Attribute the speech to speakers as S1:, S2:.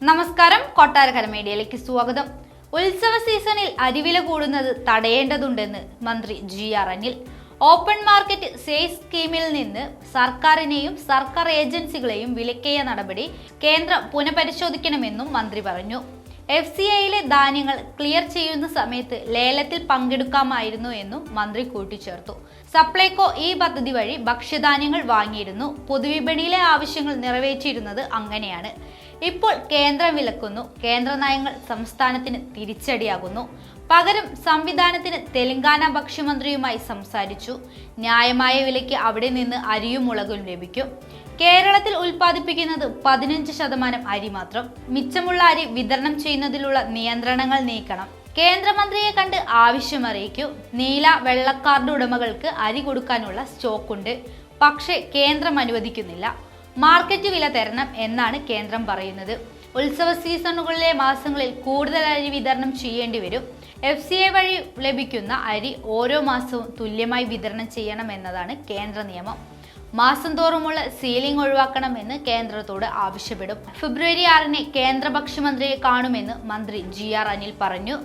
S1: നമസ്കാരം, കൊട്ടാരക്കര മീഡിയയിലേക്ക് സ്വാഗതം. ഉത്സവ സീസണിൽ അരിവില കൂടുന്നത് തടയേണ്ടതുണ്ടെന്ന് മന്ത്രി GR Anil. Open market sale സ്കീമിൽ നിന്ന് സർക്കാരിനെയും സർക്കാർ ഏജൻസികളെയും വിലക്കിയ നടപടി കേന്ദ്രം പുനഃപരിശോധിക്കണമെന്നും മന്ത്രി പറഞ്ഞു. FCIയിലെ ധാന്യങ്ങൾ ക്ലിയർ ചെയ്യുന്ന സമയത്ത് ലേലത്തിൽ പങ്കെടുക്കാമായിരുന്നു എന്നും മന്ത്രി കൂട്ടിച്ചേർത്തു. സപ്ലൈകോ ഈ പദ്ധതി വഴി ഭക്ഷ്യധാന്യങ്ങൾ വാങ്ങിയിരുന്നു. പൊതുവിപണിയിലെ ആവശ്യങ്ങൾ നിറവേറ്റിയിരുന്നത് അങ്ങനെയാണ്. ഇപ്പോൾ കേന്ദ്രം വിലക്കുന്നു. കേന്ദ്ര നയങ്ങൾ സംസ്ഥാനത്തിന് തിരിച്ചടിയാകുന്നു. പകരം സംവിധാനത്തിന് തെലങ്കാന ഭക്ഷ്യമന്ത്രിയുമായി സംസാരിച്ചു. ന്യായമായ വിലയ്ക്ക് അവിടെ നിന്ന് അരിയും മുളകും ലഭിക്കും. കേരളത്തിൽ ഉൽപ്പാദിപ്പിക്കുന്നത് 15% അരി മാത്രം. മിച്ചമുള്ള അരി വിതരണം ചെയ്യുന്നതിലുള്ള നിയന്ത്രണങ്ങൾ നീക്കണം. കേന്ദ്രമന്ത്രിയെ കണ്ട് ആവശ്യമറിയിക്കൂ. നീല വെള്ളക്കാർഡ് ഉടമകൾക്ക് അരി കൊടുക്കാനുള്ള സ്റ്റോക്കുണ്ട്. പക്ഷേ കേന്ദ്രം അനുവദിക്കുന്നില്ല. മാർക്കറ്റ് വില തരണം എന്നാണ് കേന്ദ്രം പറയുന്നത്. ഉത്സവ സീസണുകളിലെ മാസങ്ങളിൽ കൂടുതൽ അരി വിതരണം ചെയ്യേണ്ടി വരും. FCI വഴി ലഭിക്കുന്ന അരി ഓരോ മാസവും തുല്യമായി വിതരണം ചെയ്യണം എന്നതാണ് കേന്ദ്ര നിയമം. മാസം തോറുമുള്ള സീലിംഗ് ഒഴിവാക്കണമെന്ന് കേന്ദ്രത്തോട് ആവശ്യപ്പെടും. ഫെബ്രുവരി 6 കേന്ദ്ര ഭക്ഷ്യമന്ത്രിയെ കാണുമെന്ന് മന്ത്രി GR അനിൽ പറഞ്ഞു.